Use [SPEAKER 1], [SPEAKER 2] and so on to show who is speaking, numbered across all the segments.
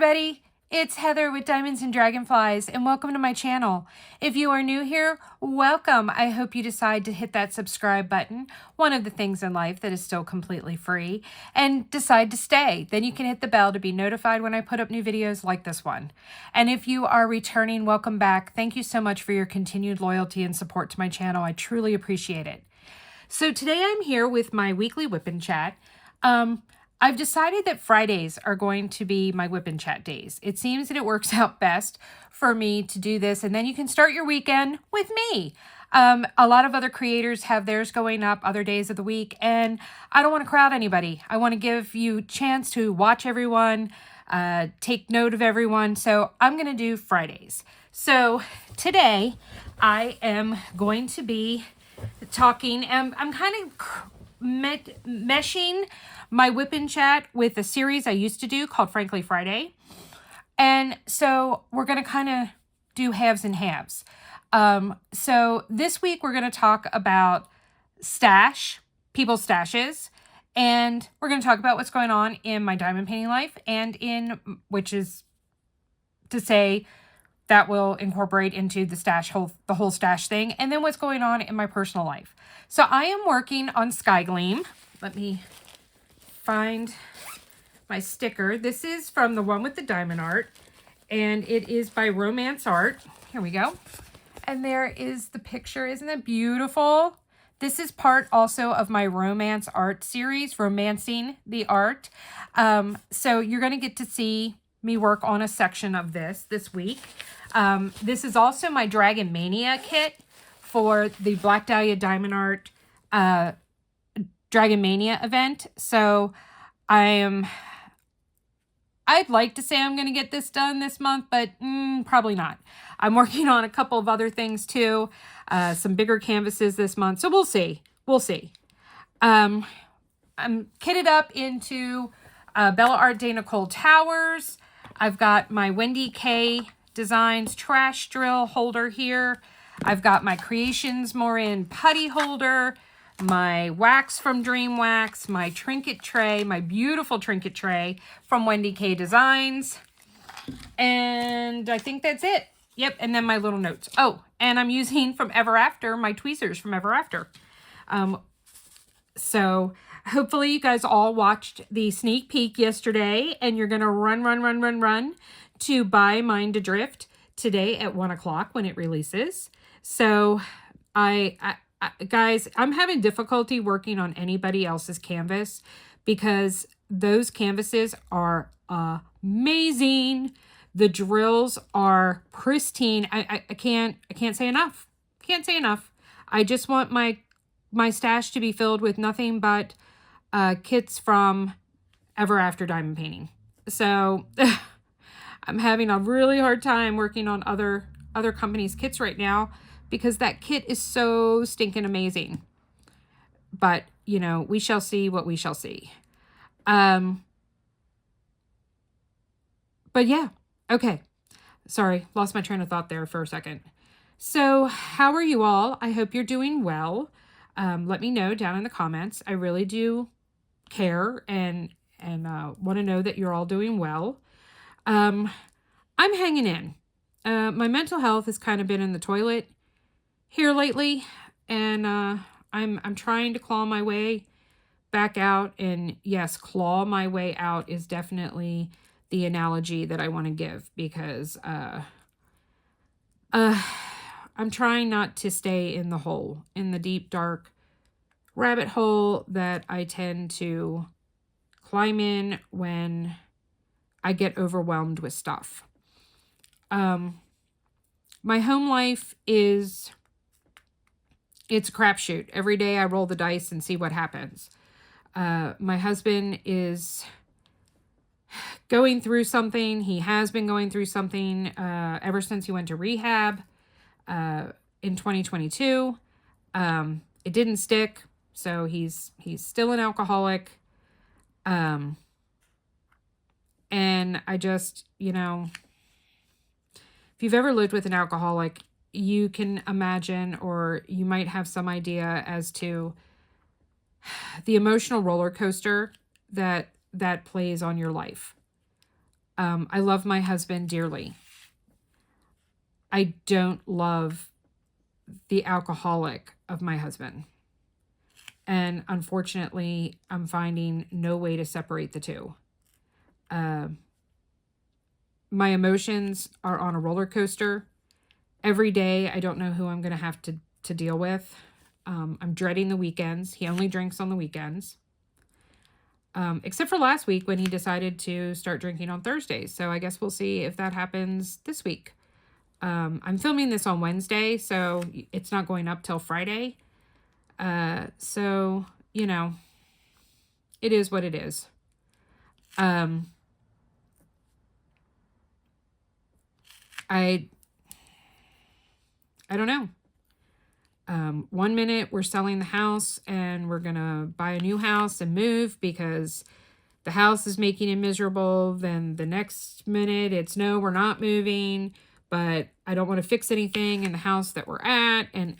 [SPEAKER 1] everybody, it's Heather with Diamonds and Dragonflies, and welcome to my channel. If you are new here, welcome. I hope you decide to hit that subscribe button, one of the things in life that is still completely free, and decide to stay. Then you can hit the bell to be notified when I put up new videos like this one. And if you are returning, welcome back. Thank you so much for your continued loyalty and support to my channel. I truly appreciate it. So today I'm here with my weekly Whip and Chat. I've decided that Fridays are going to be my Whip and Chat days. It seems that it works out best for me to do this, and then you can start your weekend with me. A lot of other creators have theirs going up other days of the week, and I don't want to crowd anybody. I want to give you a chance to watch everyone, take note of everyone, so I'm going to do Fridays. So today I am going to be talking, and I'm kind of meshing my Whip and Chat with a series I used to do called Frankly Friday. And so we're going to kind of do halves and halves. So this week we're going to talk about people's stashes, and we're going to talk about what's going on in my diamond painting life, and which is to say that will incorporate into the whole stash thing, and then what's going on in my personal life. So I am working on Sky Gleam. Let me find my sticker. This is from the one with the diamond art, and it is by Romance Art. Here we go. And there is the picture. Isn't that beautiful? This is part also of my Romance Art series, Romancing the Art. So you're going to get to see me work on a section of this week. This is also my Dragon Mania kit for the Black Dahlia Diamond Art Dragon Mania event. So I'd like to say I'm going to get this done this month, but probably not. I'm working on a couple of other things too, some bigger canvases this month. So we'll see. We'll see. I'm kitted up into Art de Nicole towers. I've got my WendyK Designs trash drill holder here. I've got my Creations Morin putty holder, my wax from Dream Wax, my trinket tray, my beautiful trinket tray from WendyK Designs. And I think that's it. Yep, and then my little notes. Oh, and I'm using from Ever After, my tweezers from Ever After. So hopefully you guys all watched the sneak peek yesterday, and you're going to run to buy Mind Adrift today at 1 o'clock when it releases. So guys, I'm having difficulty working on anybody else's canvas because those canvases are amazing. The drills are pristine. I can't say enough. Can't say enough. I just want my stash to be filled with nothing but kits from Ever After diamond painting. So I'm having a really hard time working on other companies' kits right now because that kit is so stinking amazing. But, you know, we shall see what we shall see. But yeah, okay. Sorry, lost my train of thought there for a second. So how are you all? I hope you're doing well. Let me know down in the comments. I really do care and want to know that you're all doing well. I'm hanging in. My mental health has kind of been in the toilet here lately, and I'm trying to claw my way back out. And yes, claw my way out is definitely the analogy that I want to give, because I'm trying not to stay in the hole, in the deep, dark rabbit hole that I tend to climb in when I get overwhelmed with stuff. My home life it's a crapshoot. Every day I roll the dice and see what happens. My husband is going through something. He has been going through something ever since he went to rehab in 2022. It didn't stick, so he's still an alcoholic. And I just, you know, if you've ever lived with an alcoholic, you can imagine, or you might have some idea as to the emotional roller coaster that plays on your life. I love my husband dearly. I don't love the alcoholic of my husband. And unfortunately, I'm finding no way to separate the two. My emotions are on a roller coaster. Every day, I don't know who I'm going to have to deal with. I'm dreading the weekends. He only drinks on the weekends. Except for last week when he decided to start drinking on Thursdays. So I guess we'll see if that happens this week. I'm filming this on Wednesday, so it's not going up till Friday. So, you know, it is what it is. I don't know. 1 minute we're selling the house and we're going to buy a new house and move because the house is making it miserable. Then the next minute it's no, we're not moving, but I don't want to fix anything in the house that we're at. And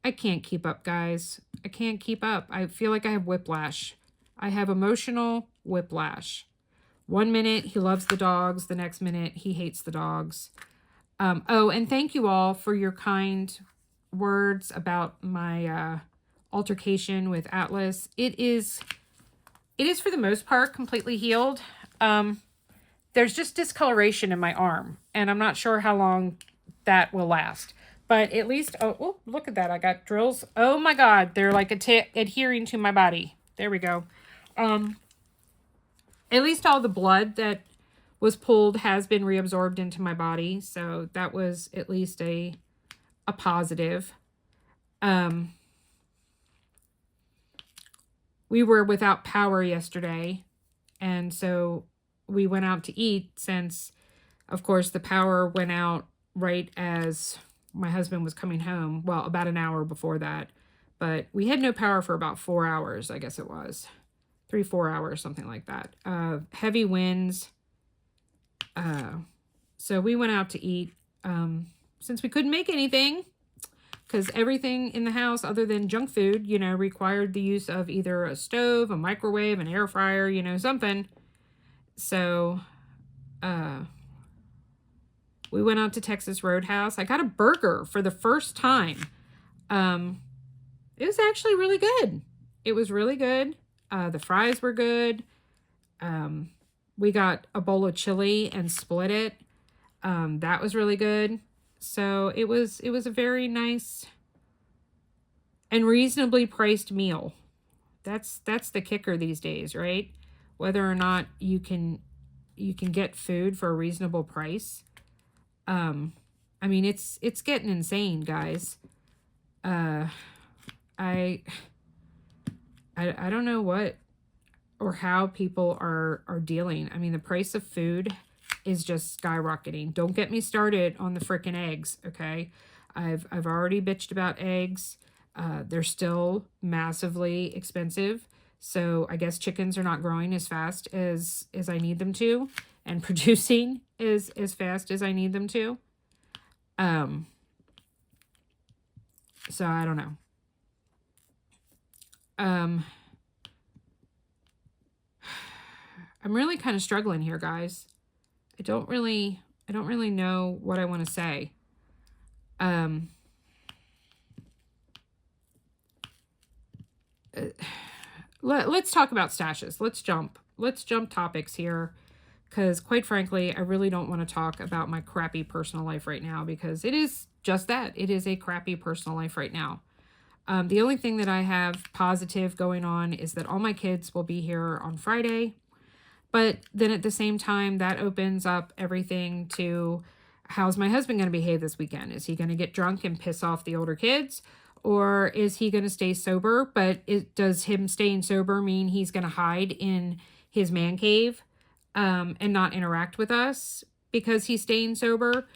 [SPEAKER 1] I can't keep up, guys. I can't keep up. I feel like I have whiplash. I have emotional whiplash. 1 minute he loves the dogs. The next minute he hates the dogs. Oh, and thank you all for your kind words about my altercation with Atlas. It is for the most part completely healed. There's just discoloration in my arm, and I'm not sure how long that will last. But at least, oh, look at that. I got drills. Oh my God. They're like adhering to my body. There we go. At least all the blood that was pulled has been reabsorbed into my body. So that was at least a positive. We were without power yesterday. And so we went out to eat since, of course, the power went out right as my husband was coming home. Well, about an hour before that. But we had no power for about 4 hours, I guess it was. 3-4 hours, something like that. Heavy winds. So we went out to eat since we couldn't make anything, because everything in the house other than junk food, you know, required the use of either a stove, a microwave, an air fryer, you know, something. So we went out to Texas Roadhouse. I got a burger for the first time. It was actually really good. It was really good. The fries were good. We got a bowl of chili and split it. That was really good. So it was a very nice and reasonably priced meal. That's the kicker these days, right? Whether or not you can get food for a reasonable price. I mean, it's getting insane, guys. I don't know what or how people are dealing. I mean, the price of food is just skyrocketing. Don't get me started on the frickin' eggs, okay? I've already bitched about eggs. They're still massively expensive. So I guess chickens are not growing as fast as I need them to, and producing as fast as I need them to. So I don't know. I'm really kind of struggling here, guys. I don't really know what I want to say. Let's talk about stashes. Let's jump topics here, because quite frankly, I really don't want to talk about my crappy personal life right now, because it is just that. It is a crappy personal life right now. The only thing that I have positive going on is that all my kids will be here on Friday. But then at the same time, that opens up everything to, how's my husband going to behave this weekend? Is he going to get drunk and piss off the older kids? Or is he going to stay sober? But does him staying sober mean he's going to hide in his man cave and not interact with us because he's staying sober?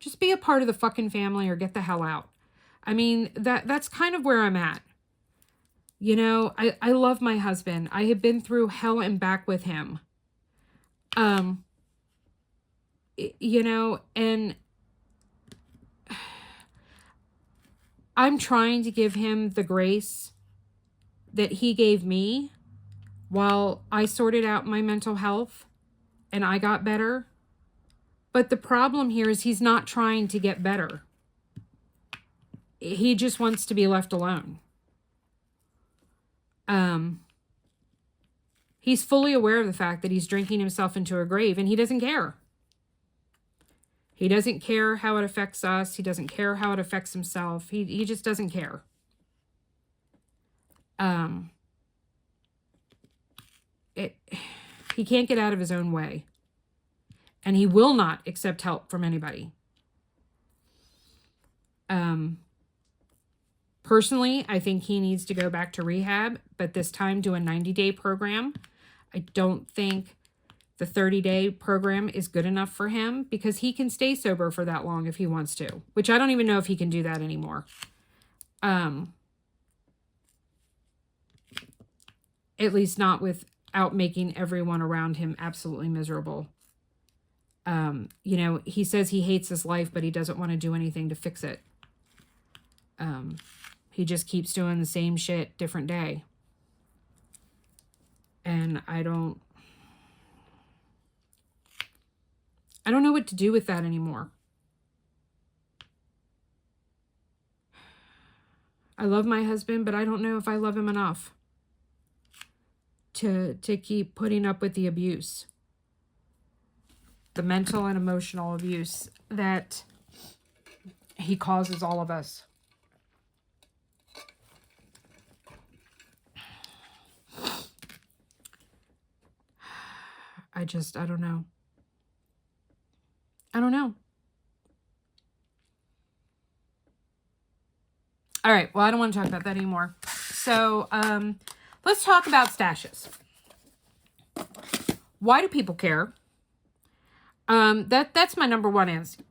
[SPEAKER 1] Just be a part of the fucking family or get the hell out. I mean, that's kind of where I'm at. You know, I love my husband. I have been through hell and back with him. You know, and I'm trying to give him the grace that he gave me, while I sorted out my mental health and I got better. But the problem here is he's not trying to get better. He just wants to be left alone. He's fully aware of the fact that he's drinking himself into a grave, and he doesn't care. He doesn't care how it affects us. He doesn't care how it affects himself. He just doesn't care. He can't get out of his own way. And he will not accept help from anybody. Personally, I think he needs to go back to rehab, but this time do a 90-day program. I don't think the 30-day program is good enough for him because he can stay sober for that long if he wants to, which I don't even know if he can do that anymore. At least not without making everyone around him absolutely miserable. You know, he says he hates his life, but he doesn't want to do anything to fix it. He just keeps doing the same shit, different day. And I don't know what to do with that anymore. I love my husband, but I don't know if I love him enough to keep putting up with the abuse. The mental and emotional abuse that he causes all of us. I don't know. I don't know. All right. Well, I don't want to talk about that anymore. So, let's talk about stashes. Why do people care? That's my number one answer.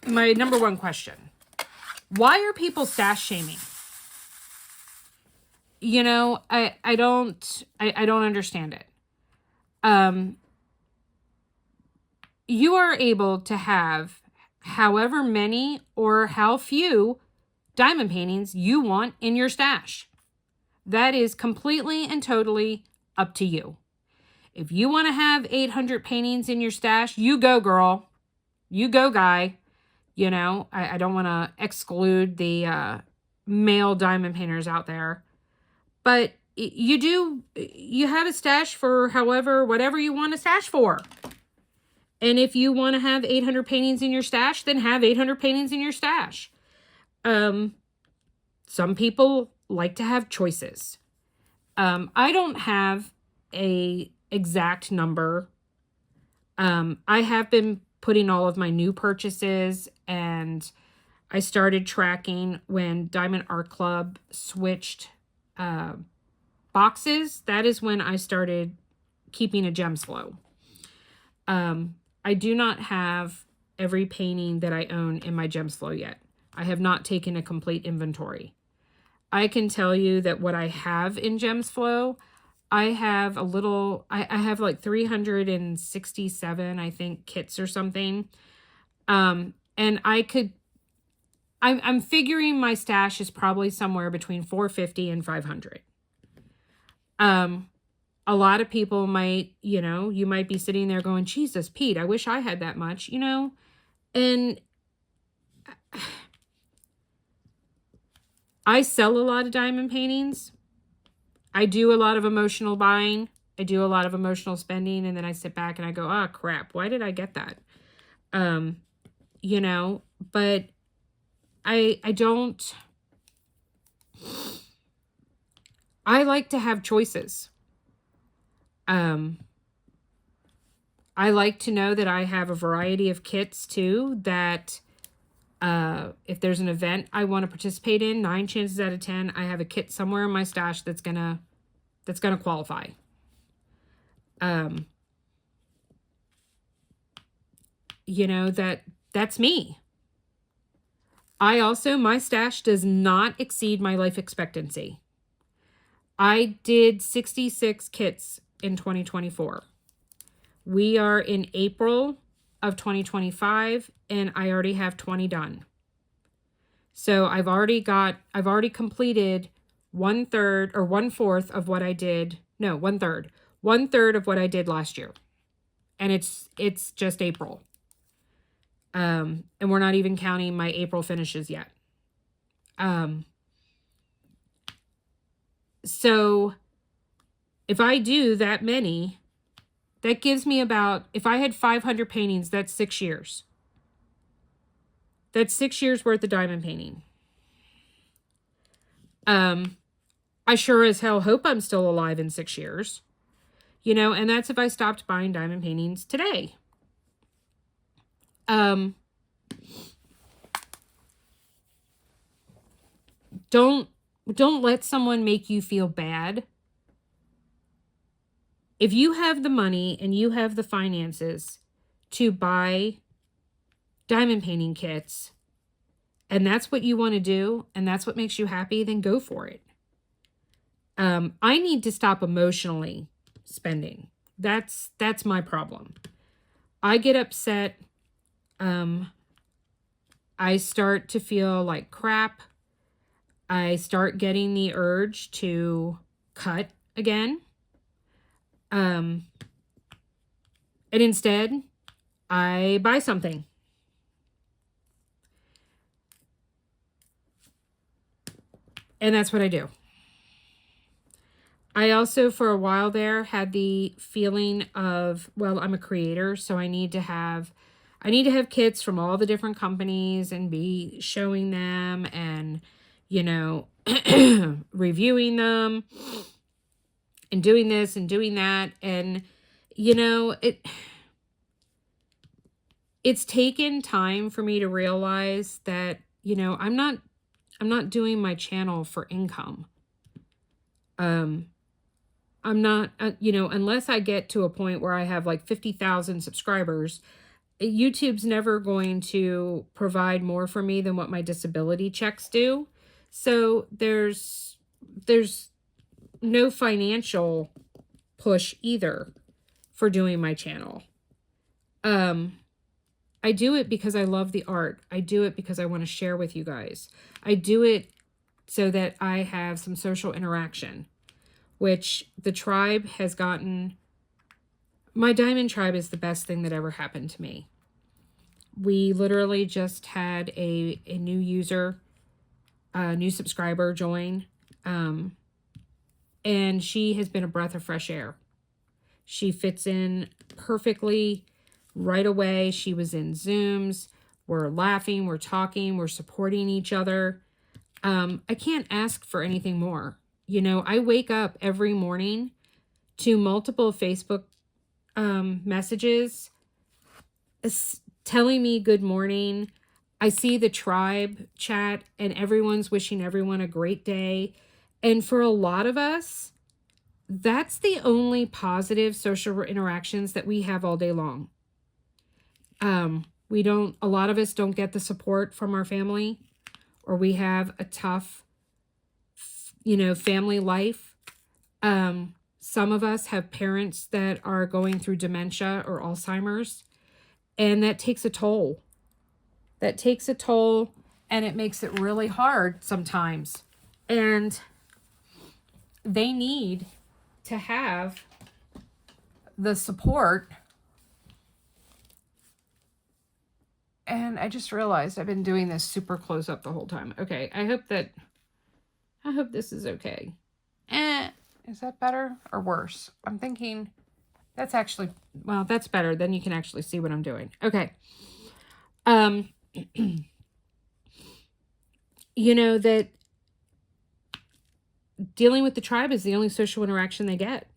[SPEAKER 1] My number one question. Why are people stash shaming? You know, I don't understand it. You are able to have however many or how few diamond paintings you want in your stash. That is completely and totally up to you. If you want to have 800 paintings in your stash, you go, girl. You go, guy. You know, I don't want to exclude the male diamond painters out there. But you have a stash for whatever you want a stash for. And if you want to have 800 paintings in your stash, then have 800 paintings in your stash. Some people like to have choices. I don't have a exact number. I have been putting all of my new purchases, and I started tracking when Diamond Art Club switched boxes. That is when I started keeping a gems flow. I do not have every painting that I own in my gems flow yet. I have not taken a complete inventory. I can tell you that what I have in gems flow, I have I have like 367, I think, kits or something. And I'm figuring my stash is probably somewhere between 450 and 500. A lot of people might, you might be sitting there going, Jesus, Pete, I wish I had that much, and I sell a lot of diamond paintings. I do a lot of emotional buying. I do a lot of emotional spending, and then I sit back and I go, oh, crap, why did I get that? But I like to have choices. I like to know that I have a variety of kits too, that if there's an event I want to participate in, 9 chances out of 10, I have a kit somewhere in my stash that's gonna qualify. That's me. My stash does not exceed my life expectancy. I did 66 kits in 2024. We are in April of 2025, and I already have 20 done. So I've already completed 1/3 or 1/4 of what I did. No, 1/3. 1/3 of what I did last year. And it's just April. And we're not even counting my April finishes yet. So if I do that many, that gives me about, if I had 500 paintings, that's 6 years. That's 6 years worth of diamond painting. I sure as hell hope I'm still alive in 6 years. You know, and that's if I stopped buying diamond paintings today. Don't let someone make you feel bad. If you have the money and you have the finances to buy diamond painting kits, and that's what you want to do, and that's what makes you happy, then go for it. I need to stop emotionally spending. That's my problem. I get upset. I start to feel like crap. I start getting the urge to cut again. And instead, I buy something. And that's what I do. I also, for a while there, had the feeling of, well, I'm a creator, so I need to have kits from all the different companies and be showing them and, you know, reviewing them and doing this and doing that. And, you know, it's taken time for me to realize that, you know, I'm not doing my channel for income. I'm not, you know, unless I get to a point where I have like 50,000 subscribers, YouTube's never going to provide more for me than what my disability checks do. So there's no financial push either for doing my channel. I do it because I love the art. I do it because I want to share with you guys. I do it so that I have some social interaction, which the tribe has gotten. My diamond tribe is the best thing that ever happened to me. We literally just had a new user, a new subscriber join. And she has been a breath of fresh air. She fits in perfectly right away. She was in Zooms. We're laughing, we're talking, we're supporting each other. I can't ask for anything more. You know, I wake up every morning to multiple Facebook messages telling me good morning. I see the tribe chat and everyone's wishing everyone a great day. And for a lot of us, that's the only positive social interactions that we have all day long. A lot of us don't get the support from our family, or we have a tough, you know, family life. Some of us have parents that are going through dementia or Alzheimer's, and that takes a toll. That takes a toll, and it makes it really hard sometimes. And they need to have the support. And I just realized I've been doing this super close up the whole time. Okay, I hope this is okay. Is that better or worse? I'm thinking that's actually, well, that's better. Then you can actually see what I'm doing. Okay. You know that dealing with the tribe is the only social interaction they get.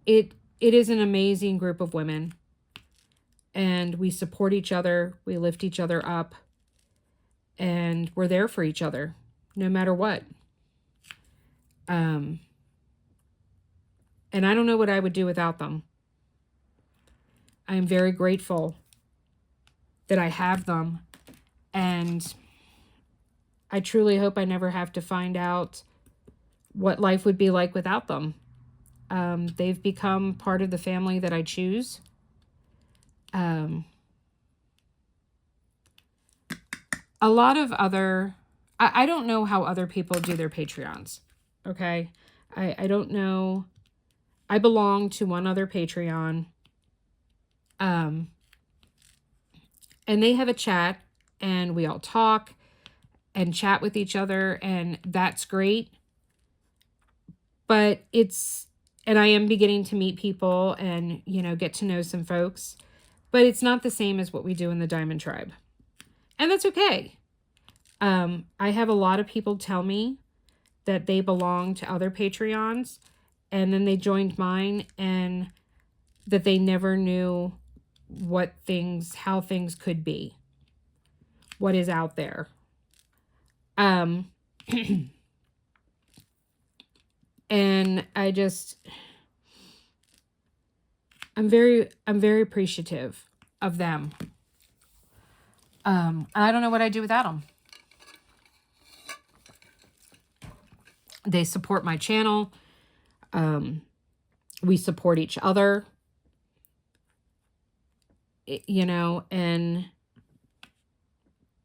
[SPEAKER 1] It is an amazing group of women, and we support each other. We lift each other up, and we're there for each other no matter what. And I don't know what I would do without them. I am very grateful that I have them, and I truly hope I never have to find out what life would be like without them. They've become part of the family that I choose. A lot of other I don't know how other people do their Patreons. Okay. I don't know. I belong to one other Patreon. And they have a chat and we all talk and chat with each other, and that's great. But and I am beginning to meet people and, get to know some folks, but it's not the same as what we do in the Diamond Tribe. And that's okay. I have a lot of people tell me that they belong to other Patreons and then they joined mine and that they never knew how things could be, what is out there. And I'm very appreciative of them. I don't know what I'd do without them. They support my channel. We support each other. And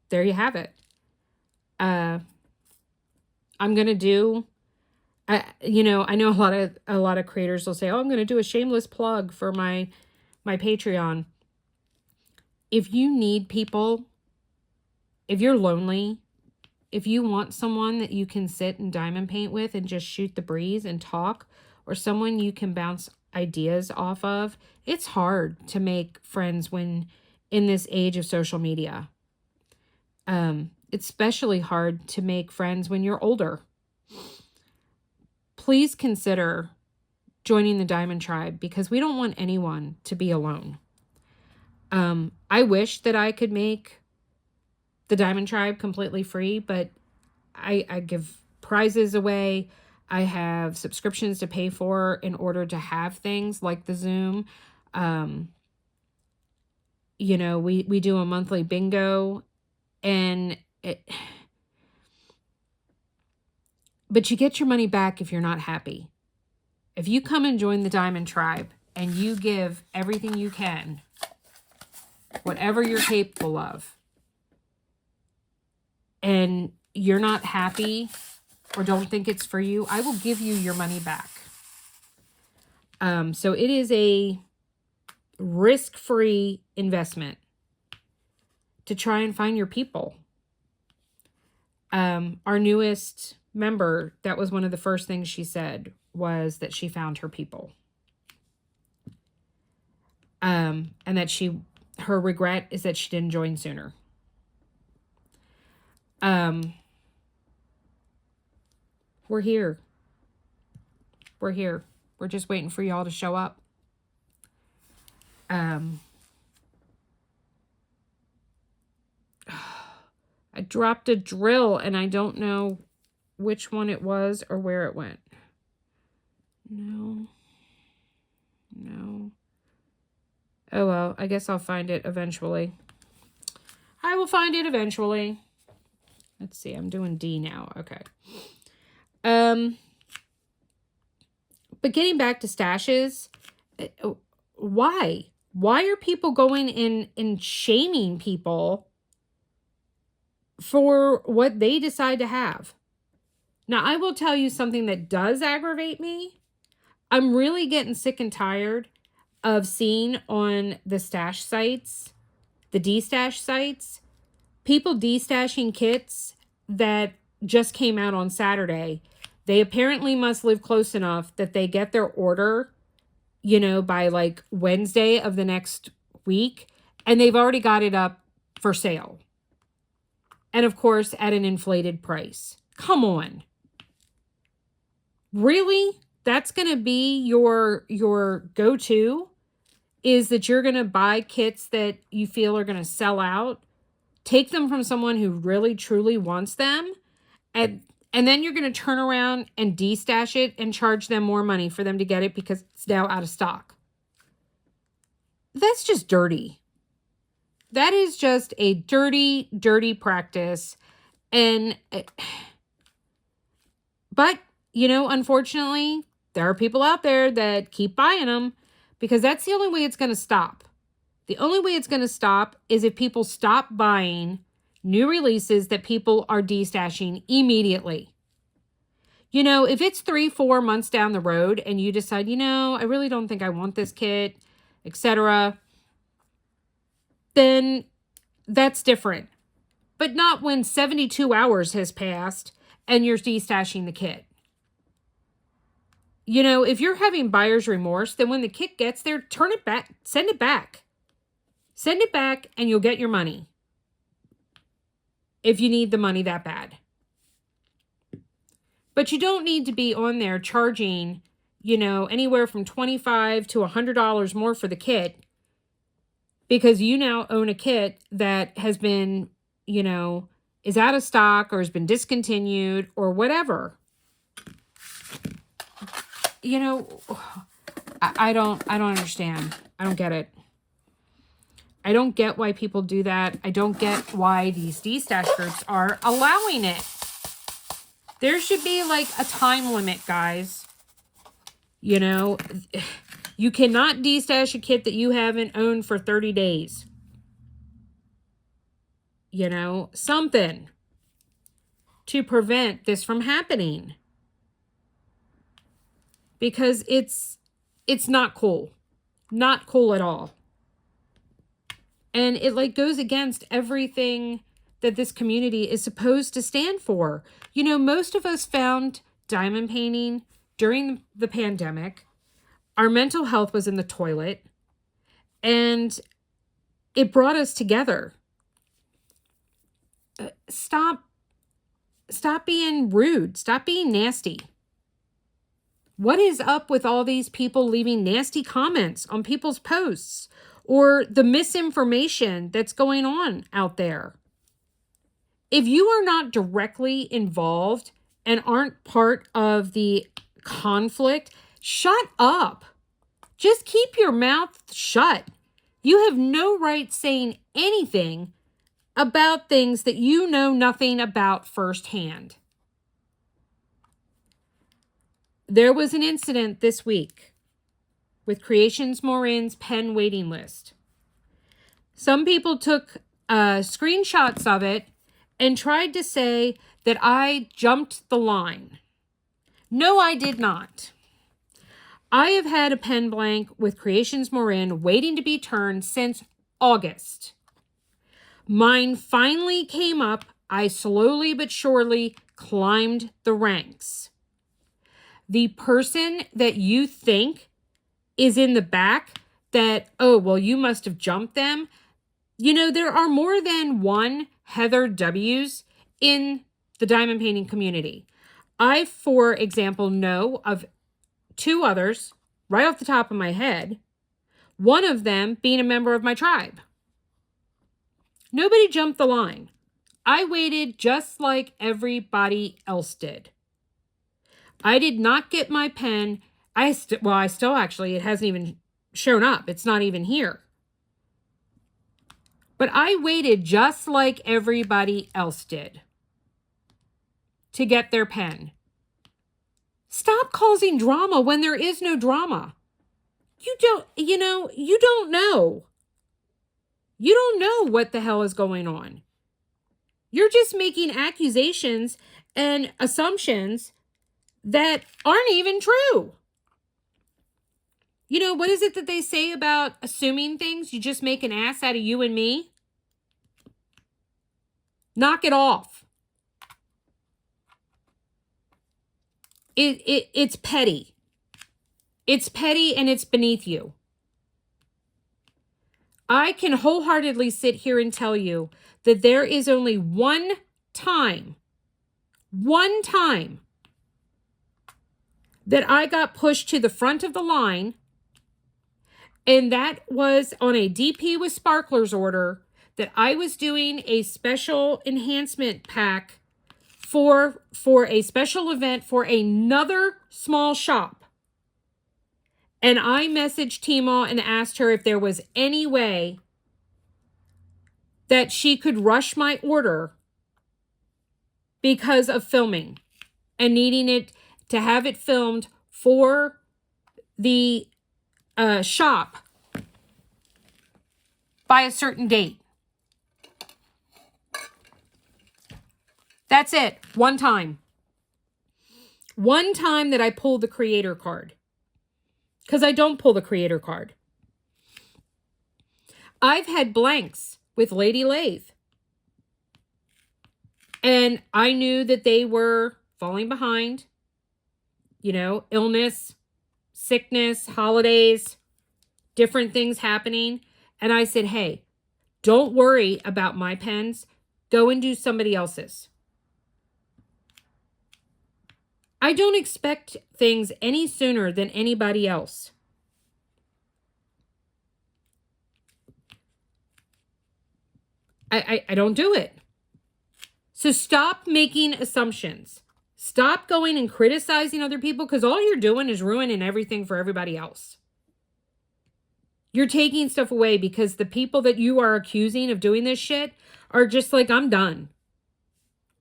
[SPEAKER 1] there you have it. I'm going to do, I know a lot of creators will say, oh, I'm going to do a shameless plug for my Patreon. If you need people, if you're lonely, if you want someone that you can sit and diamond paint with and just shoot the breeze and talk, or someone you can bounce ideas off of, it's hard to make friends when in this age of social media. It's especially hard to make friends when you're older. Please consider joining the Diamond Tribe because we don't want anyone to be alone. I wish that I could make the Diamond Tribe completely free, but I give prizes away. I have subscriptions to pay for in order to have things like the Zoom. We do a monthly bingo, but you get your money back if you're not happy. If you come and join the Diamond Tribe and you give everything you can, whatever you're capable of, and you're not happy or don't think it's for you, I will give you your money back. So it is a risk-free investment to try and find your people. Our newest member, that was one of the first things she said, was that she found her people. And that her regret is that she didn't join sooner. We're here. We're here. We're just waiting for y'all to show up. I dropped a drill and I don't know which one it was or where it went. No. Oh, well, I guess I'll find it eventually. I will find it eventually. Let's see. I'm doing D now. Okay. But getting back to stashes, why? Why are people going in and shaming people for what they decide to have? Now, I will tell you something that does aggravate me. I'm really getting sick and tired of seeing on the stash sites, the destash sites, people destashing kits that just came out on Saturday. They apparently must live close enough that they get their order, by like Wednesday of the next week, and they've already got it up for sale. And of course, at an inflated price. Come on. Really? That's going to be your go-to? Is that you're going to buy kits that you feel are going to sell out, take them from someone who really truly wants them, and then you're going to turn around and destash it and charge them more money for them to get it because it's now out of stock. That's just dirty. That is just a dirty, dirty practice. But, unfortunately, there are people out there that keep buying them because that's the only way it's going to stop. The only way it's going to stop is if people stop buying new releases that people are destashing immediately. You know, if it's 3-4 months down the road and you decide, you know, I really don't think I want this kit, etc., then that's different. But not when 72 hours has passed and you're destashing the kit. You know, if you're having buyer's remorse, then when the kit gets there, turn it back, send it back. Send it back and you'll get your money. If you need the money that bad. But you don't need to be on there charging, you know, anywhere from $25 to $100 more for the kit because you now own a kit that has been, you know, is out of stock or has been discontinued or whatever. You know, I don't understand. I don't get it. I don't get why people do that. I don't get why these destash groups are allowing it. There should be like a time limit, guys. You know, you cannot destash a kit that you haven't owned for 30 days. You know, something to prevent this from happening. Because it's not cool. Not cool at all. And it like goes against everything that this community is supposed to stand for. You know, most of us found diamond painting during the pandemic. Our mental health was in the toilet. And it brought us together. Stop being rude. Stop being nasty. What is up with all these people leaving nasty comments on people's posts or the misinformation that's going on out there? If you are not directly involved and aren't part of the conflict, shut up. Just keep your mouth shut. You have no right saying anything about things that you know nothing about firsthand. There was an incident this week with Creations Morin's pen waiting list. Some people took screenshots of it and tried to say that I jumped the line. No, I did not. I have had a pen blank with Creations Morin waiting to be turned since August. Mine finally came up. I slowly but surely climbed the ranks. The person that you think is in the back that, oh, well, you must have jumped them. You know, there are more than one Heather W's in the diamond painting community. I, for example, know of 2 others right off the top of my head, one of them being a member of my tribe. Nobody jumped the line. I waited just like everybody else did. I did not get my pen. I still actually, it hasn't even shown up. It's not even here. But I waited just like everybody else did to get their pen. Stop causing drama when there is no drama. You don't know. You don't know what the hell is going on. You're just making accusations and assumptions that aren't even true. You know, what is it that they say about assuming things? You just make an ass out of you and me? Knock it off. It's petty. It's petty and it's beneath you. I can wholeheartedly sit here and tell you that there is only one time that I got pushed to the front of the line, and that was on a DP with Sparklers order that I was doing a special enhancement pack for a special event for another small shop. And I messaged Timo and asked her if there was any way that she could rush my order because of filming and needing it to have it filmed for the shop by a certain date. That's it. One time. One time that I pulled the creator card. Because I don't pull the creator card. I've had blanks with Lady Lathe. And I knew that they were falling behind. You know, illness, sickness, holidays, different things happening. And I said, hey, don't worry about my pens. Go and do somebody else's. I don't expect things any sooner than anybody else. I don't do it. So stop making assumptions. Stop going and criticizing other people, because all you're doing is ruining everything for everybody else. You're taking stuff away because the people that you are accusing of doing this shit are just like, I'm done.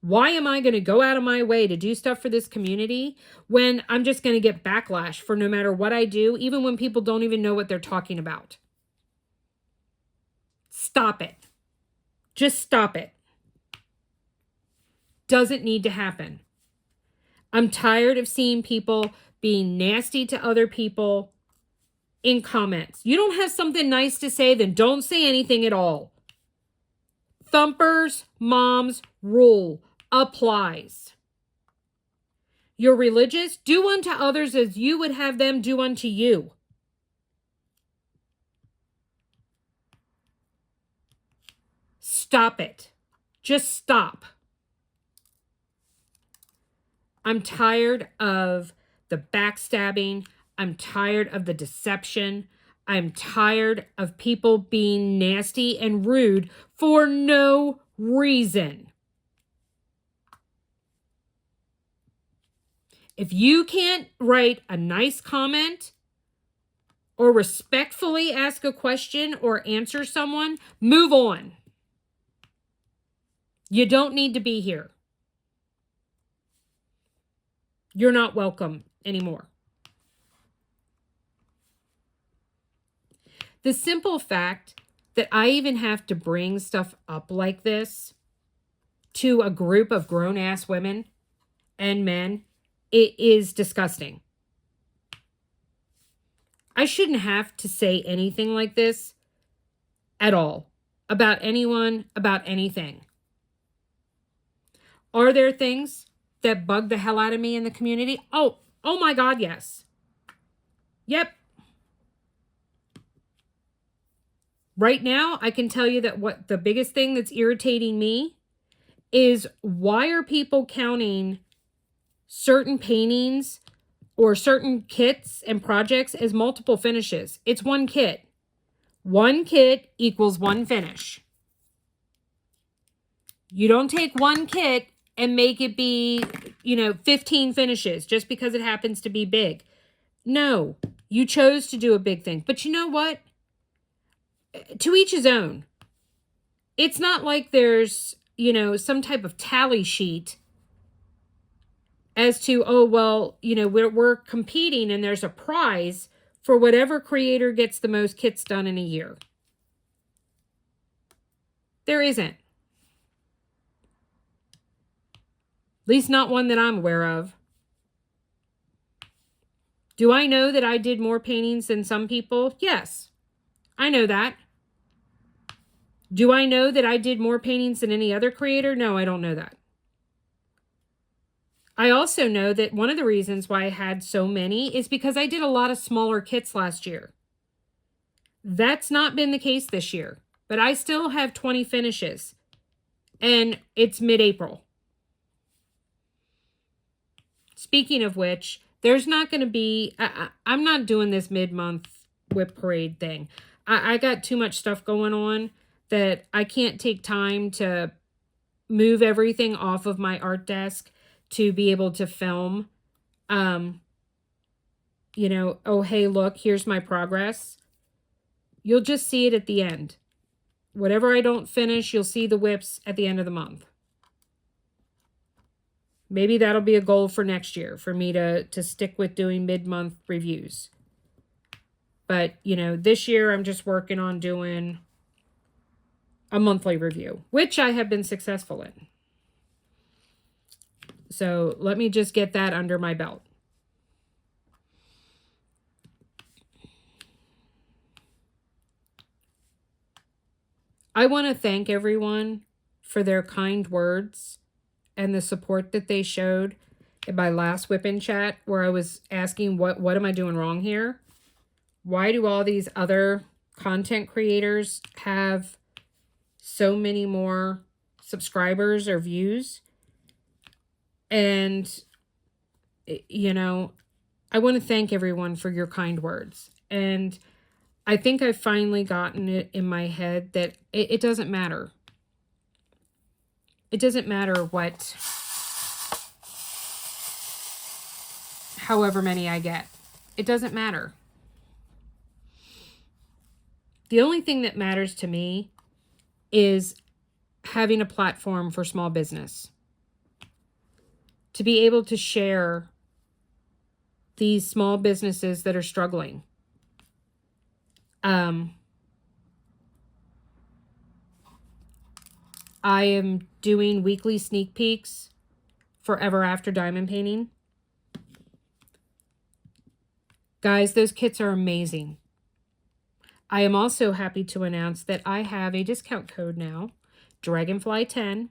[SPEAKER 1] Why am I going to go out of my way to do stuff for this community when I'm just going to get backlash for no matter what I do, even when people don't even know what they're talking about? Stop it. Just stop it. Doesn't need to happen. I'm tired of seeing people being nasty to other people in comments. You don't have something nice to say, then don't say anything at all. Thumper's mom's rule applies. You're religious? Do unto others as you would have them do unto you. Stop it. Just stop. I'm tired of the backstabbing. I'm tired of the deception. I'm tired of people being nasty and rude for no reason. If you can't write a nice comment or respectfully ask a question or answer someone, move on. You don't need to be here. You're not welcome anymore. The simple fact that I even have to bring stuff up like this to a group of grown-ass women and men, it is disgusting. I shouldn't have to say anything like this at all about anyone, about anything. Are there things that bug the hell out of me in the community? Oh my God, yes. Yep. Right now, I can tell you that what the biggest thing that's irritating me is, why are people counting certain paintings or certain kits and projects as multiple finishes? It's one kit. One kit equals one finish. You don't take one kit and make it be, 15 finishes just because it happens to be big. No, you chose to do a big thing. But you know what? To each his own. It's not like there's, some type of tally sheet as to, we're competing and there's a prize for whatever creator gets the most kits done in a year. There isn't. At least not one that I'm aware of. Do I know that I did more paintings than some people? Yes, I know that. Do I know that I did more paintings than any other creator? No, I don't know that. I also know that one of the reasons why I had so many is because I did a lot of smaller kits last year. That's not been the case this year, but I still have 20 finishes, and it's mid-April. Speaking of which, there's not going to be, I'm not doing this mid-month whip parade thing. I got too much stuff going on that I can't take time to move everything off of my art desk to be able to film, oh, hey, look, here's my progress. You'll just see it at the end. Whatever I don't finish, you'll see the whips at the end of the month. Maybe that'll be a goal for next year for me to stick with doing mid-month reviews. But, this year I'm just working on doing a monthly review, which I have been successful in. So let me just get that under my belt. I want to thank everyone for their kind words and the support that they showed in my last whip-in chat, where I was asking, what am I doing wrong here? Why do all these other content creators have so many more subscribers or views? And, you know, I want to thank everyone for your kind words. And I think I've finally gotten it in my head that it doesn't matter. It doesn't matter what, however many I get. It doesn't matter. The only thing that matters to me is having a platform for small business. To be able to share these small businesses that are struggling. I am doing weekly sneak peeks for Ever After Diamond Painting. Guys, those kits are amazing. I am also happy to announce that I have a discount code now, Dragonfly10,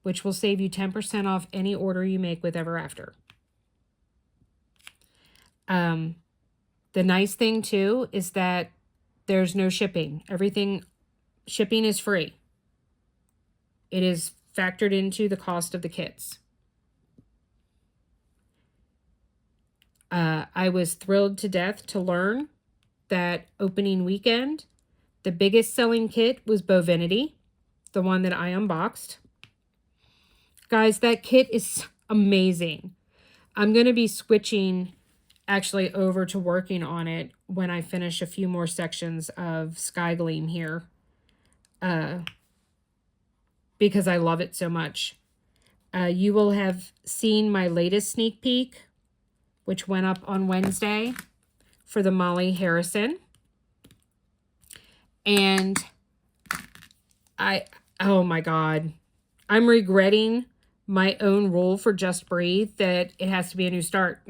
[SPEAKER 1] which will save you 10% off any order you make with Ever After. The nice thing too is that there's no shipping. Shipping is free. It is factored into the cost of the kits. I was thrilled to death to learn that opening weekend, the biggest selling kit was Bovinity, the one that I unboxed. Guys, that kit is amazing. I'm going to be switching actually over to working on it when I finish a few more sections of Sky Gleam here. Because I love it so much. You will have seen my latest sneak peek, which went up on Wednesday for the Molly Harrison. And oh my God, I'm regretting my own rule for Just Breathe that it has to be a new start.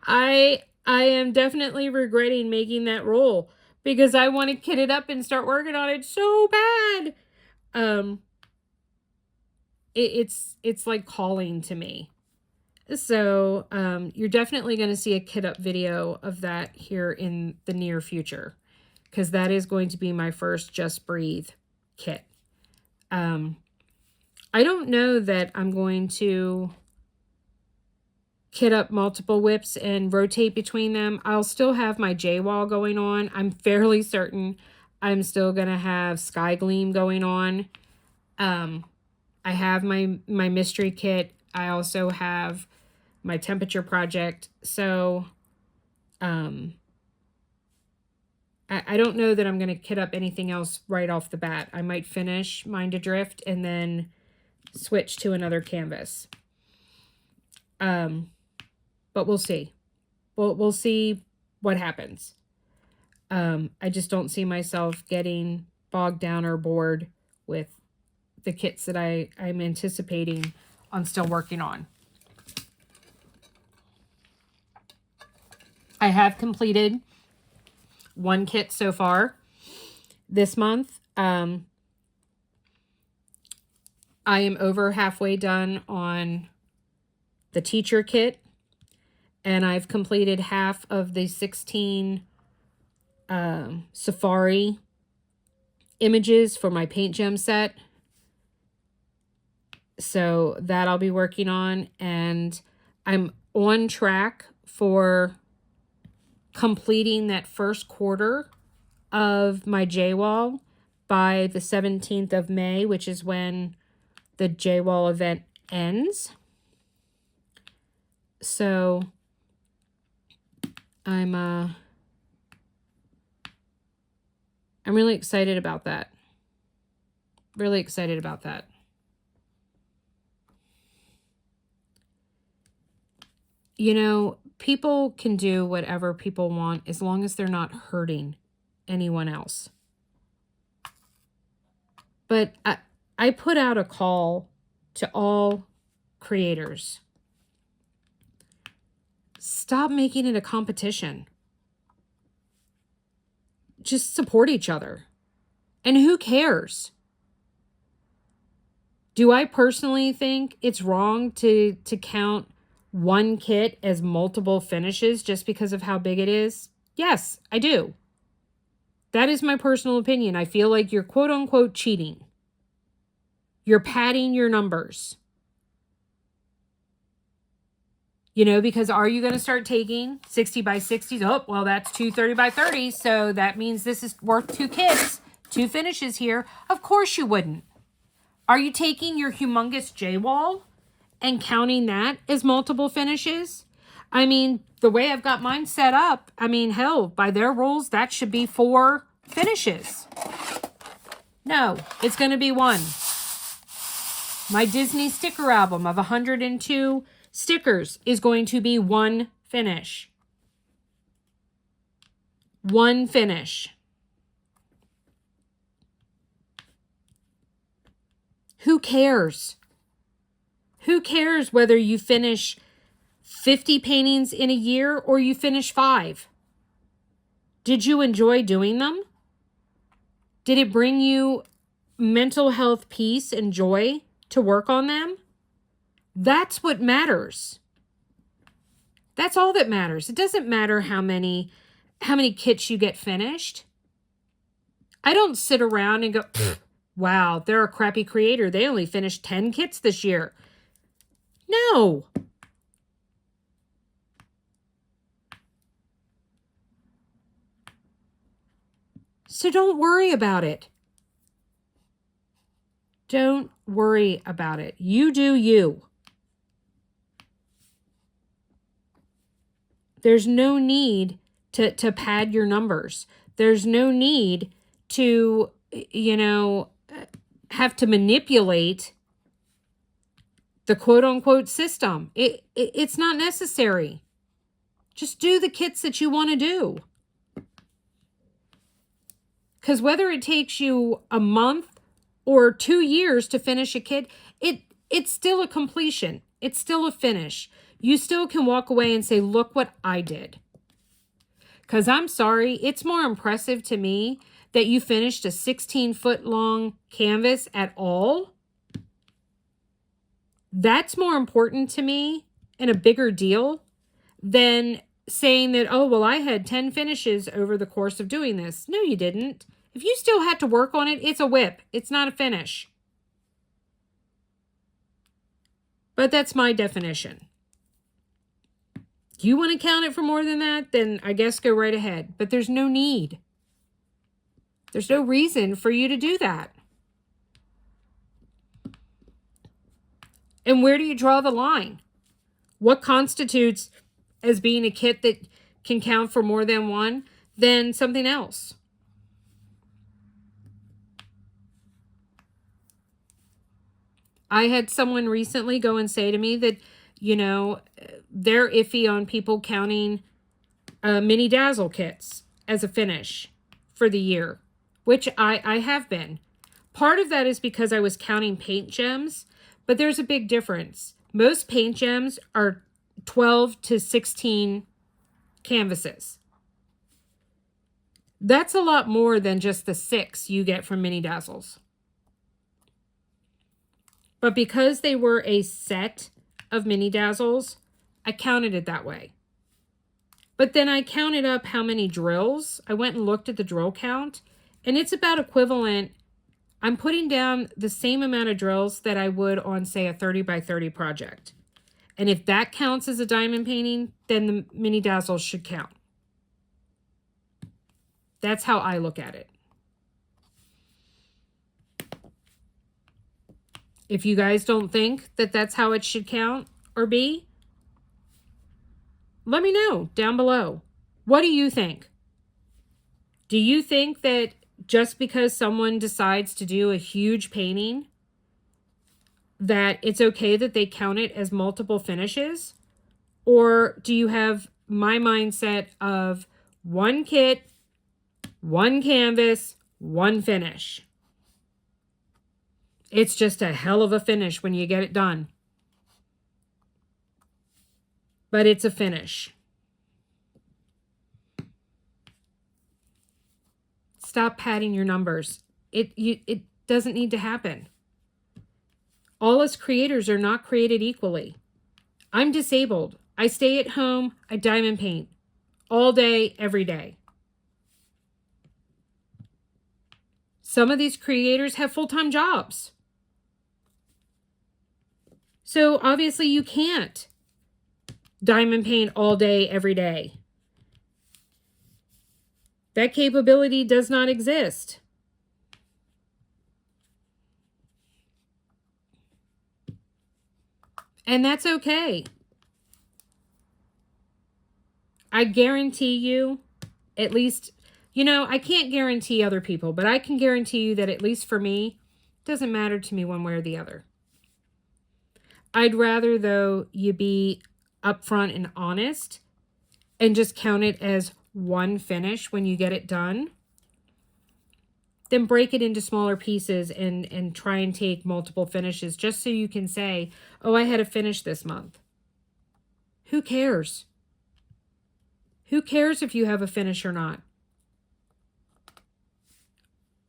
[SPEAKER 1] I am definitely regretting making that rule because I want to kit it up and start working on it so bad. It's like calling to me. So you're definitely going to see a kit up video of that here in the near future, because that is going to be my first Just Breathe kit. I don't know that I'm going to kit up multiple whips and rotate between them. I'll still have my J-Wall going on. I'm fairly certain I'm still going to have Sky Gleam going on. I have my mystery kit. I also have my temperature project. So I don't know that I'm going to kit up anything else right off the bat. I might finish Mind Adrift and then switch to another canvas. But we'll see. We'll see what happens. I just don't see myself getting bogged down or bored with the kits that I'm anticipating on still working on. I have completed one kit so far this month. I am over halfway done on the teacher kit, and I've completed half of the 16 safari images for my paint gem set. So that I'll be working on, and I'm on track for completing that first quarter of my J-Wall by the 17th of May, which is when the J-Wall event ends. So I'm really excited about that. Really excited about that. You know, people can do whatever people want as long as they're not hurting anyone else. But I put out a call to all creators. Stop making it a competition. Just support each other. And who cares? Do I personally think it's wrong to count one kit as multiple finishes just because of how big it is? Yes, I do. That is my personal opinion. I feel like you're quote unquote cheating. You're padding your numbers. You know, because are you going to start taking 60 by 60s? Oh, well, that's 2 30 by 30. So that means this is worth 2 kits, 2 finishes here. Of course you wouldn't. Are you taking your humongous J-wall and counting that as multiple finishes? I mean, the way I've got mine set up, I mean, hell, by their rules, that should be 4 finishes. No, it's going to be 1. My Disney sticker album of 102 stickers is going to be 1 finish. 1 finish. Who cares? Who cares whether you finish 50 paintings in a year or you finish 5? Did you enjoy doing them? Did it bring you mental health, peace, and joy to work on them? That's what matters. That's all that matters. It doesn't matter how many kits you get finished. I don't sit around and go, wow, they're a crappy creator. They only finished 10 kits this year. No. So don't worry about it. Don't worry about it. You do you. There's no need to pad your numbers. There's no need to, you know, have to manipulate the quote-unquote system. It's not necessary. Just do the kits that you want to do. Because whether it takes you a month or 2 years to finish a kit, it's still a completion. It's still a finish. You still can walk away and say, look what I did. Because I'm sorry, it's more impressive to me that you finished a 16-foot long canvas at all. That's more important to me and a bigger deal than saying that, oh, well, I had 10 finishes over the course of doing this. No, you didn't. If you still had to work on it, it's a whip. It's not a finish. But that's my definition. You want to count it for more than that, then I guess go right ahead. But there's no need. There's no reason for you to do that. And where do you draw the line? What constitutes as being a kit that can count for more than 1 than something else? I had someone recently go and say to me that, you know, they're iffy on people counting mini dazzle kits as a finish for the year, which I have been. Part of that is because I was counting paint gems, but there's a big difference. Most paint gems are 12 to 16 canvases. That's a lot more than just the 6 you get from mini dazzles. But because they were a set of mini dazzles, I counted it that way. But then I counted up how many drills. I went and looked at the drill count, and it's about equivalent. I'm putting down the same amount of drills that I would on, say, a 30 by 30 project. And if that counts as a diamond painting, then the mini dazzles should count. That's how I look at it. If you guys don't think that that's how it should count or be, let me know down below. What do you think? Do you think that just because someone decides to do a huge painting, that it's okay that they count it as multiple finishes? Or do you have my mindset of 1 kit, 1 canvas, 1 finish? It's just a hell of a finish when you get it done. But it's a finish. Stop padding your numbers. It doesn't need to happen. All us creators are not created equally. I'm disabled. I stay at home. I diamond paint all day, every day. Some of these creators have full-time jobs. So obviously you can't diamond paint all day, every day. That capability does not exist. And that's okay. I guarantee you, at least, you know, I can't guarantee other people, but I can guarantee you that at least for me, it doesn't matter to me one way or the other. I'd rather, though, you be upfront and honest and just count it as one finish when you get it done, then break it into smaller pieces and try and take multiple finishes just so you can say, oh, I had a finish this month. Who cares? Who cares if you have a finish or not?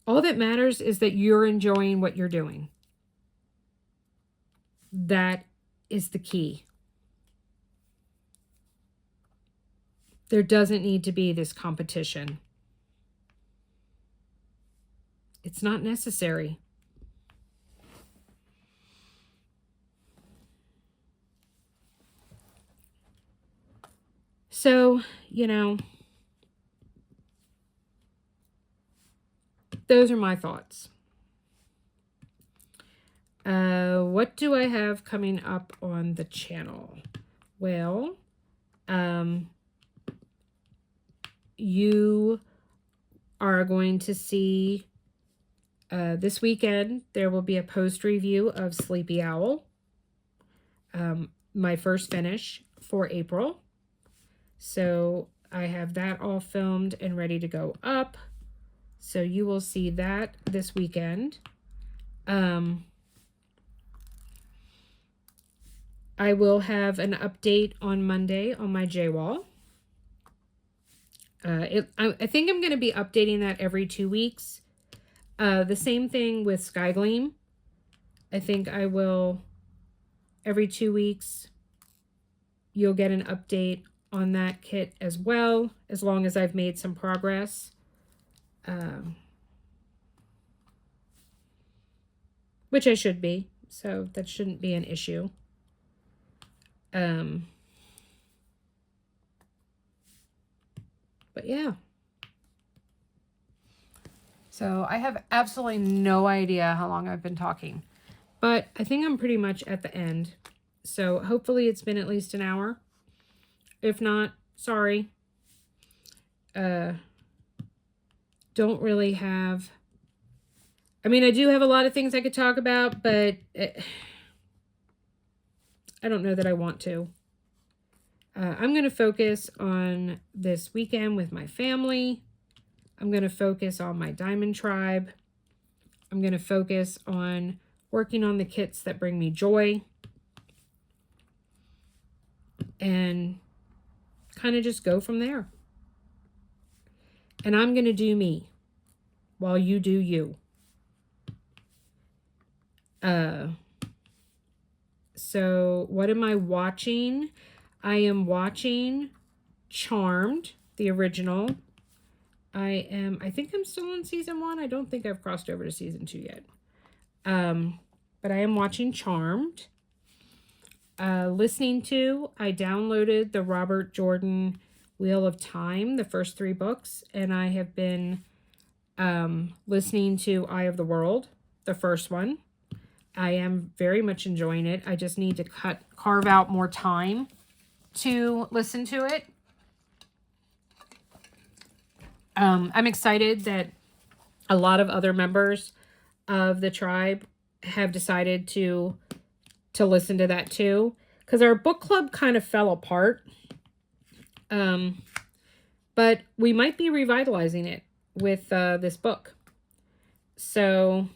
[SPEAKER 1] All that matters is that you're enjoying what you're doing. That is the key. There doesn't need to be this competition. It's not necessary. So, you know, those are my thoughts. What do I have coming up on the channel? Well, you are going to see this weekend, there will be a post review of Sleepy Owl, my first finish for April. So I have that all filmed and ready to go up. So you will see that this weekend. I will have an update on Monday on my J-Wall. I think I'm going to be updating that every 2 weeks. The same thing with Sky Gleam. I think I will, every 2 weeks, you'll get an update on that kit as well, as long as I've made some progress. Which I should be, so that shouldn't be an issue. But yeah. So I have absolutely no idea how long I've been talking, but I think I'm pretty much at the end. So hopefully it's been at least an hour. If not, sorry. Don't really have, I mean, I do have a lot of things I could talk about, but I don't know that I want to. I'm going to focus on this weekend with my family. I'm going to focus on my diamond tribe. I'm going to focus on working on the kits that bring me joy. And kind of just go from there. And I'm going to do me while you do you. So what am I watching? I am watching Charmed, the original. I think I'm still on season 1. I don't think I've crossed over to season 2 yet. But I am watching Charmed. Listening to, I downloaded the Robert Jordan Wheel of Time, the first 3 books, and I have been listening to Eye of the World, the first one. I am very much enjoying it. I just need to carve out more time to listen to it. I'm excited that a lot of other members of the tribe have decided to listen to that too, because our book club kind of fell apart. But we might be revitalizing it with this book. So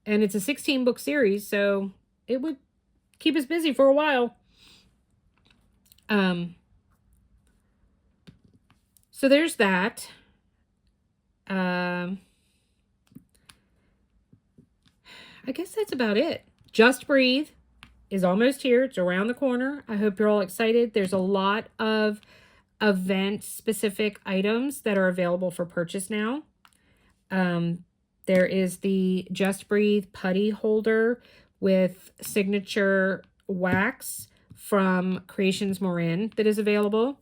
[SPEAKER 1] And it's a 16 book series, so it would keep us busy for a while. So there's that. I guess that's about it. Just Breathe is almost here. It's around the corner. I hope you're all excited. There's a lot of event-specific items that are available for purchase now. There is the Just Breathe putty holder with signature wax from Creations Morin that is available.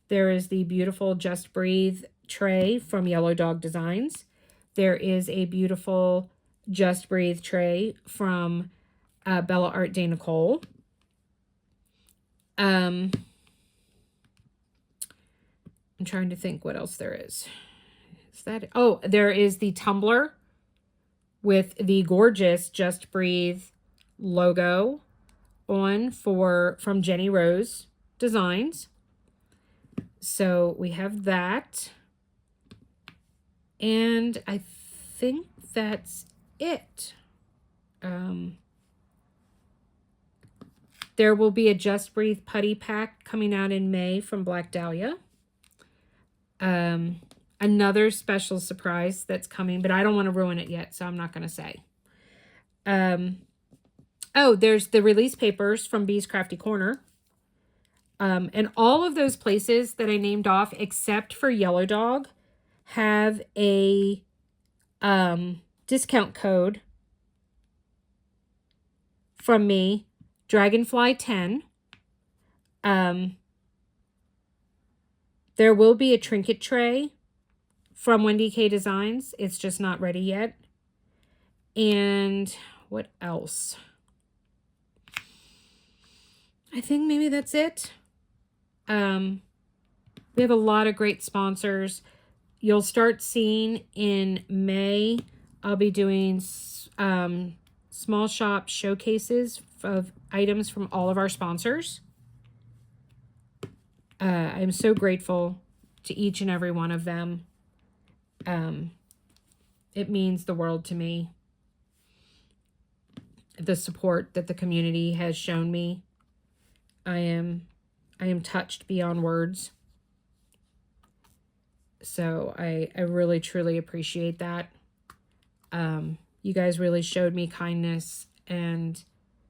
[SPEAKER 1] There is the beautiful Just Breathe tray from Yellow Dog Designs. There is a beautiful Just Breathe tray from Art de Nicole. I'm trying to think what else there is. Is that? Oh, there is the tumbler with the gorgeous Just Breathe logo on from JeniRose Designs. So we have that. And I think that's it. There will be a Just Breathe putty pack coming out in May from Black Dahlia. Another special surprise that's coming, but I don't want to ruin it yet, so I'm not going to say. Oh, there's the release papers from Bee's Crafty Corner. And all of those places that I named off, except for Yellow Dog, have a discount code from me, Dragonfly10. There will be a trinket tray from WendyK Designs. It's just not ready yet. And what else? I think maybe that's it. We have a lot of great sponsors. You'll start seeing in May, I'll be doing small shop showcases of items from all of our sponsors. I'm so grateful to each and every one of them. It means the world to me. The support that the community has shown me. I am touched beyond words. So I really, truly appreciate that. You guys really showed me kindness and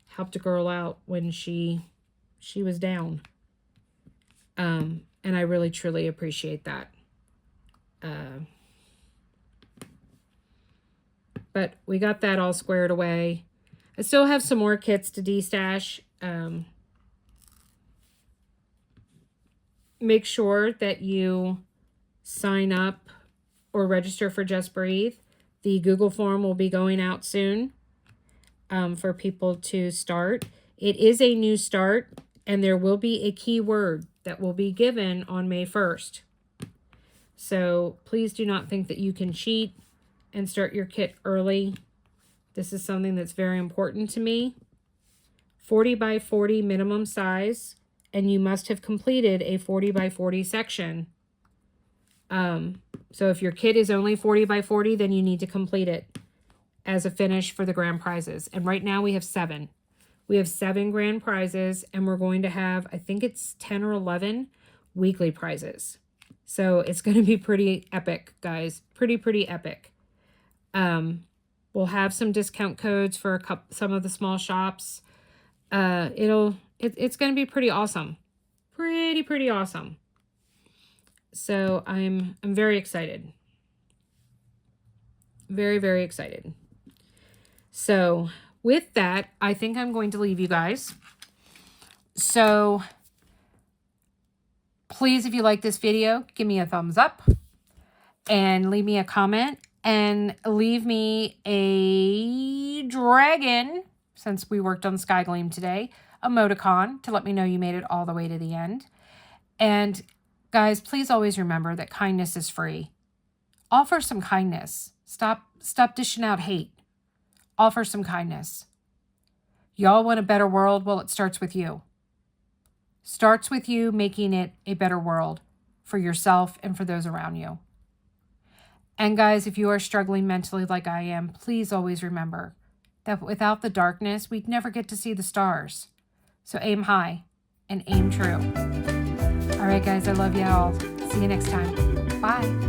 [SPEAKER 1] helped a girl out when she was down. And I really, truly appreciate that. But we got that all squared away. I still have some more kits to destash. Make sure that you sign up or register for Just Breathe. The Google form will be going out soon for people to start. It is a new start, and there will be a keyword that will be given on May 1st. So please do not think that you can cheat and start your kit early. This is something that's very important to me. 40 by 40 minimum size, and you must have completed a 40 by 40 section. So if your kit is only 40 by 40, then you need to complete it as a finish for the grand prizes. And right now we have 7. We have 7 grand prizes, and we're going to have, I think it's 10 or 11 weekly prizes. So it's going to be pretty epic, guys. Pretty epic. We'll have some discount codes for some of the small shops. It's going to be pretty awesome. Pretty awesome. So I'm very excited. Very excited. So with that, I think I'm going to leave you guys. So please, if you like this video, give me a thumbs up and leave me a comment and leave me a dragon, since we worked on Sky Gleam today, emoticon to let me know you made it all the way to the end. And guys, please always remember that kindness is free. Offer some kindness. Stop dishing out hate. Offer some kindness. Y'all want a better world? Well, it starts with you. Starts with you making it a better world for yourself and for those around you. And guys, if you are struggling mentally like I am, please always remember, that without the darkness, we'd never get to see the stars. So aim high and aim true. All right, guys, I love you all. See you next time. Bye.